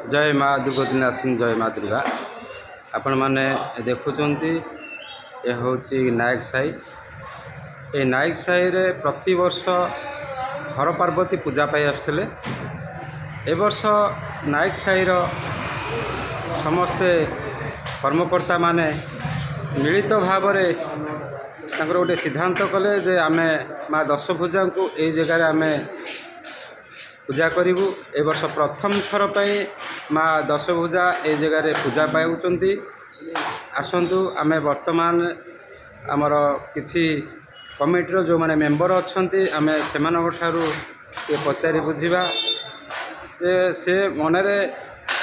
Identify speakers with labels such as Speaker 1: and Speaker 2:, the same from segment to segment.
Speaker 1: जय माँ दुर्गतिनाशिनी जय माँ दुर्गा। आपण मैंने देखुंत ये हूँ नायक साई। ये नायक साई रे प्रति वर्ष हर पार्वती पूजा पाई आसुले। ए वर्ष नायक साई रो समस्ते कर्मकर्ता माने मिलित भाव गोटे सिद्धांत कले जे आमे माँ दशभुजा को यही जगह आमे पूजा करूँ। ए वर्ष प्रथम थर पर माँ दशभुजा ए जगह पूजा पाउछंती। आसतु आमे वर्तमान आमर किछि कमिटीर जो माने मेंबर अच्छी आमे सेमानक ठारू ये पचारि बुझिबा जे से मनरे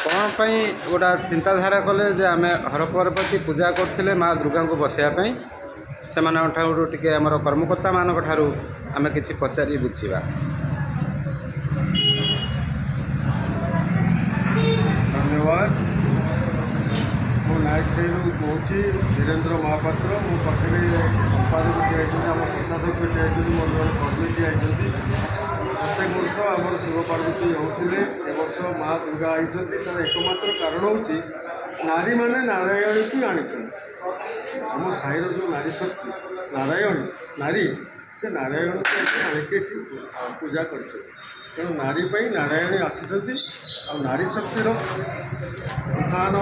Speaker 1: कौन पाई गोटा चिंताधारा कले जे आमे हर पार्वती पूजा करथिले माँ दुर्गा को बसैया पाई सेमानक ठारू टिके आमर कर्मकर्ता मानक ठारू आमे किछि पचारि बुझिबा।
Speaker 2: धन्यवाद। मो नायक साई कौच धीरेन्द्र महापात्र। मो पाखे संपादक दिखाई आम कोषाध्यक्ष दिखाई मोर जन कर्मी दिखाई। प्रत्येक वर्ष आम शिव पार्वती होते वर्ष माँ दुर्गा आई तार एकमात्र कारण हूँ नारी मैंने नारायणी की आनी आम साईर जो नारी शक्ति नारायणी नारी से नारायणी को आनिके पूजा कर तेणु नारी नारायणी आसी नारी शक्तिर उत्थान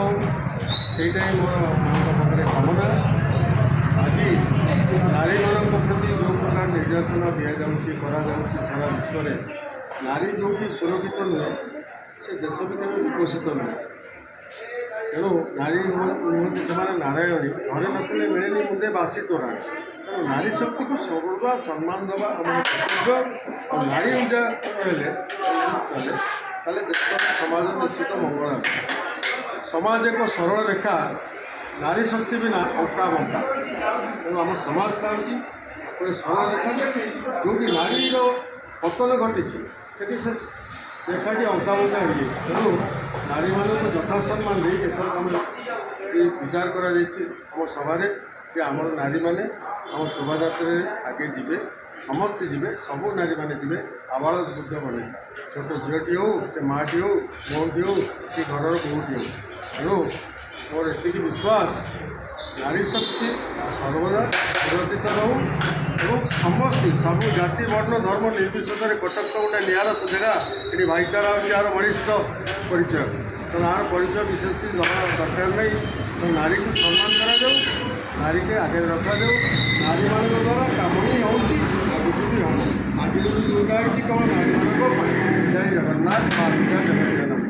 Speaker 2: सहीटा ही मोर माँ पाखे कामना। आज नारी मान प्रति जो प्रकार निर्यातना दि जाऊँगी सारा विश्व में नारी जो सुरक्षित नुहे से देश भी केवल विकसित नुहे। तेणु नारी नुहति से नारायणी घरे नथिले मिलेनि मुंदे बासी तोराणी। तेणु नारी शक्ति को सर्वदा सम्मान देवा आम कर्तव्य और नारी पूजा कले देश समाज निश्चित मंगल हे। समाज एक सरल रेखा नारी शक्ति बिना अंका बंका। तेणु आम समाज था गोटे सरल रेखा जो नारी पतन घटी से रेखाटी अंका बंका हो। तेणु नारी मानक यथा सम्मान दे एथर आम विचार कर सभार कि आमर नारी मैंने आम शोभा यात्रा आगे जीवे समस्ते जीवे सबू नारी मैंने जीवे आबाल वृद्ध बने छोट झीटी हो से माँटी हो बोटी हो कि घर बोटी हो। तेणु मोर एति विश्वास नारी शक्ति सर्वदा सुरक्षित रहू और समस्त सब जाति वर्ण धर्म निर्विशेष कटक तो गोटे निरा जगह ये भाईचारा हो यार बलिष्ठ परिचय। तो यार परिचय विशेष किसी दरकार नहीं। तो नारी को सम्मान करा नारी के आगे रखा नारी मान द्वारा कम ही होगी भी हम आज दुर्गा कम नारी मान जय जगन्नाथ माँ दुर्गा जगन्नाथ।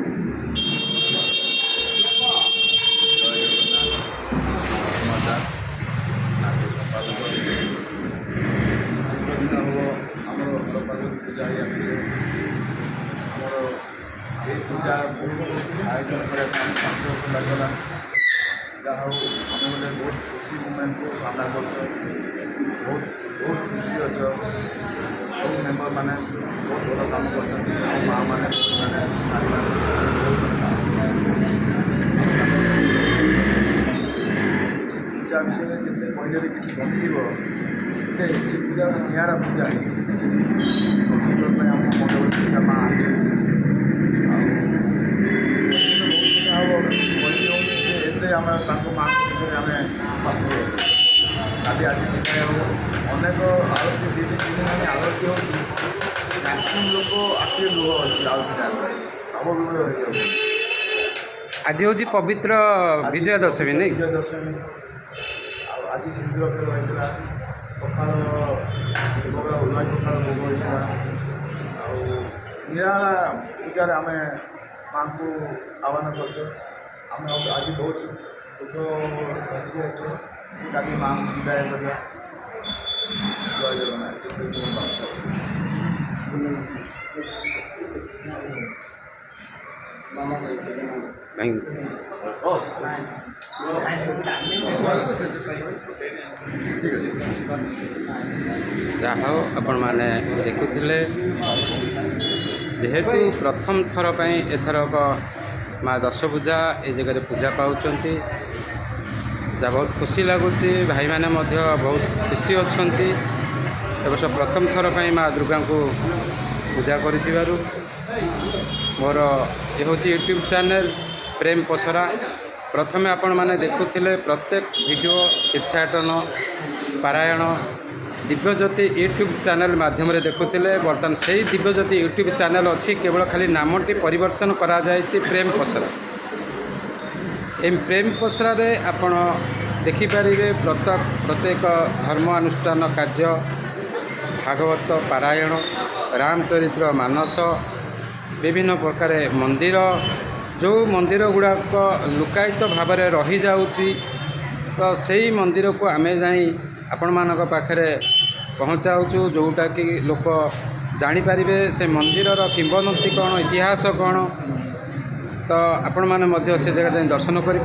Speaker 3: पूजा आयोजन करगला जहाँ आम गोटे बहुत खुशी मुमेंट को सामना कर बहुत बहुत खुशी अच्छ सब मेम्बर मैंने बहुत भल कम कर माँ मैंने पूजा विषय में जिते कहले किसी कहते पूजा निरा पूजा आम मंडल माँ एते आम माँ विषय आम काली आज अनेक आरती दी तीन दिन आरती हो मैक्सीम लोक आखिर लुह अच्छी आरती सब
Speaker 1: आज हूँ पवित्र विजय दशमी नहीं
Speaker 3: विजय दशमी आज सिंदूर खेल होता पखाल भोग उल्लास पखाल भोग होता निराला पूजा आम माँ को आह्वान कर आम आज बहुत दुख बची अच्छे काली माँ को विदाय करवा। जय जगन्नाथ।
Speaker 1: जहाँ आपण मैंने देखुले जेहेतु प्रथम थर पर एथरक माँ दशभुजा ए जगह पूजा पाउछंती जहाँ बहुत खुशी लगुच भाई मैंने बहुत खुशी अच्छा ए वर्ष प्रथम थर पर माँ दुर्गा को पूजा कर मोर ये हूँ यूट्यूब चैनल प्रेम पसरा। प्रथमे आपण मैंने देखुले प्रत्येक वीडियो तीर्थाटन पारायण दिव्यज्योति यूट्यूब चैनल माध्यम देखुले। बर्तमान से ही दिव्यज्योति यूट्यूब चैनल अच्छी केवल खाली नामटी परिवर्तन करा जायछि प्रेम पसरा। एम प्रेम पसरा रे आपण देखिपारे प्रत्येक धर्मानुष्ठान कार्य भागवत पारायण रामचरित्र मानस विभिन्न प्रकार मंदिर जो मंदिर गुड़ाक लुकायित भाव में रही जाऊँगी तो सही मंदिर को आमे जाई आपण मानक पाखरे पहुँचाऊँ जोटा कि लोक जानीपारे से मंदिर किंवदंती कौन इतिहास कौन तो आपण मैंने मध्य से जगह दर्शन करें।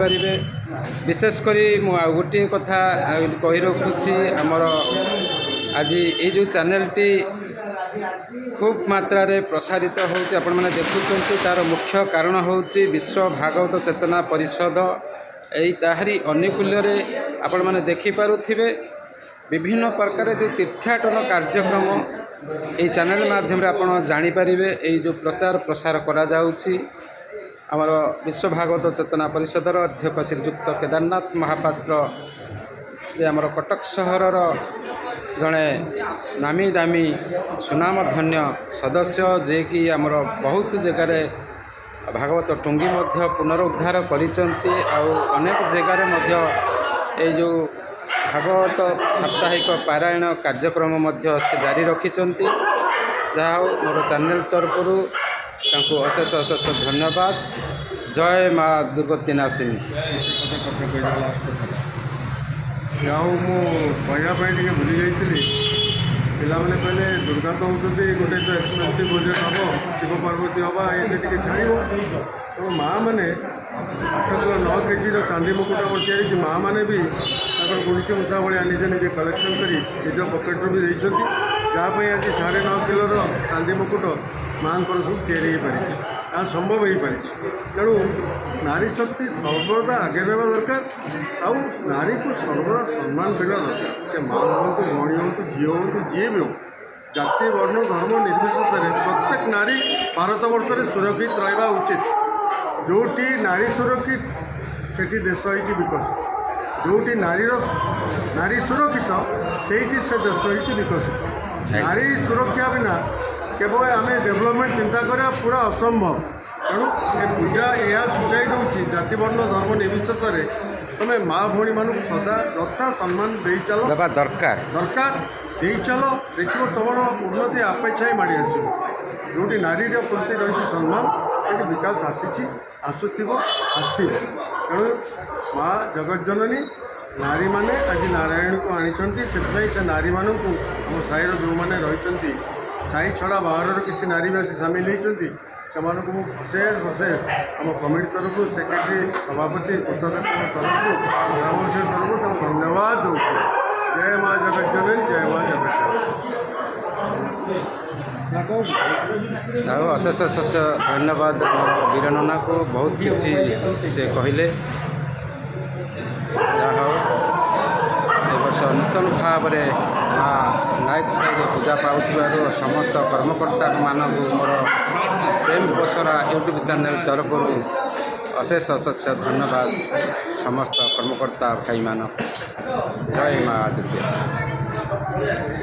Speaker 1: विशेषकर मु गोटे कथा कही रखुच्छी आमर आज ये जो चैनलटी खूब मात्रा रे प्रसारित होउछि आपण माने देखुछन्ति तार मुख्य कारण होउछि विश्व भागवत चेतना परिषद। एई ताहारी अनुकूल्य रे आपण माने देखि पारुथिबे विभिन्न प्रकार जो तीर्थाटन कार्यक्रम एई चैनल माध्यम रे आपण जानि परिबे। एई जो प्रचार प्रसार करा जाउछि आमर विश्व भागवत चेतना परिषदर अध्यक्ष श्रीयुक्त केदारनाथ महापात्र जे आमर कटक सहरर जड़े नामी दामी सुनामधन्य सदस्य जे कि आमर बहुत जगार भागवत टुंगी मध्य पुनरुद्धार करिसंती आउ अनेक जगार मध्य ए जो भागवत साप्ताहिक पारायण कार्यक्रम मध्य से जारी रखिसंती। जहा मोर चैनल तरफरु तांको अशेष अशेष धन्यवाद। जय माँ दुर्गति नाशिनी।
Speaker 2: ଯାଉ ମୁଁ କହିବା ପାଇଁ ଟିକେ ଭୁଲି ଯାଇଥିଲି। ପିଲାମାନେ କହିଲେ ଦୁର୍ଗା ତ ହେଉଛନ୍ତି ଗୋଟେ ତ ଏକ୍ସପେନ୍ସିଭ୍ ବଜେଟ୍ ହେବ, ଶିବ ପାର୍ବତୀ ହେବା ଏଇଟା ଟିକେ ଛାଡ଼ିବ। ତେଣୁ ମାଆମାନେ 8 କିଲୋ 9 କେଜିର ଚାନ୍ଦି ମୁକୁଟ ଆମର ତିଆରିଛି। ମାଆମାନେ ବି ତାଙ୍କର ଗୁଣିଚି ମୂଷା ଭଳିଆ ନିଜେ ନିଜେ କଲେକ୍ସନ୍ କରି ନିଜ ପକେଟ୍ରୁ ବି ଦେଇଛନ୍ତି। ଯାହା ପାଇଁ ଆଜି 9.5 କିଲୋର ଚାନ୍ଦି ମୁକୁଟ ମାଆଙ୍କର ସବୁ ତିଆରି ହୋଇପାରିଛି, ଏହା ସମ୍ଭବ ହୋଇପାରିଛି। ତେଣୁ ନାରୀ ଶକ୍ତି ସର୍ବଦା ଆଗେଇ ଦେବା ଦରକାର ଆଉ ନାରୀକୁ ସର୍ବଦା ସମ୍ମାନ କରିବା ଦରକାର। ସେ ମା ହୁଅନ୍ତୁ, ଭଉଣୀ ହୁଅନ୍ତୁ, ଝିଅ ହୁଅନ୍ତୁ, ଯିଏ ବି ହଉ, ଜାତି ବର୍ଣ୍ଣ ଧର୍ମ ନିର୍ବିଶେଷରେ ପ୍ରତ୍ୟେକ ନାରୀ ଭାରତବର୍ଷରେ ସୁରକ୍ଷିତ ରହିବା ଉଚିତ। ଯେଉଁଠି ନାରୀ ସୁରକ୍ଷିତ ସେଠି ଦେଶ ହେଇଛି ବିକଶିତ। ଯେଉଁଠି ନାରୀ ସୁରକ୍ଷିତ ସେଇଠି ସେ ଦେଶ ହେଇଛି ବିକଶିତ। ନାରୀ ସୁରକ୍ଷା ବିନା केवल आम डेभलपमेंट चिंता करा पूरा असंभव। तेणु ए पूजा यह सूचाई दूसरी जाति वर्ण धर्म निर्विशेष तुम माँ भौणी मान सदा यथा सम्मान दे चल
Speaker 1: दरकार
Speaker 2: दे चल देख तुम उन्नति आपे छाई माड़ी आस। जो नारी प्रति रही सम्मान से विकास आसी आसुव आसो। तेणु माँ जगत जननी नारी मैंने आज नारायण को आनी से नारी मानू आम साईर जो मैंने रही साई छड़ा बाहर किसी नारी भी आसी सामिल होती से अशेष आम कमिटी तरफ सेक्रेटरी सभापति कोषाध्यक्ष तरफ ग्रामवासी तरफ धन्यवाद दूँ। जय माँ जगत जननी, जय माँ जगत
Speaker 1: जननी। अशेष अशेष धन्यवाद वीरनना को बहुत किसी से कहले। वर्ष नूतन भाव में माँ नायक साई पूजा पाउथिबारु समस्त कर्मकर्ता मानक मोर प्रेम पसरा यूट्यूब चैनल तरफ अशेष अशेष धन्यवाद। समस्त कर्मकर्ता भाई मान। जय माँ दुर्गा।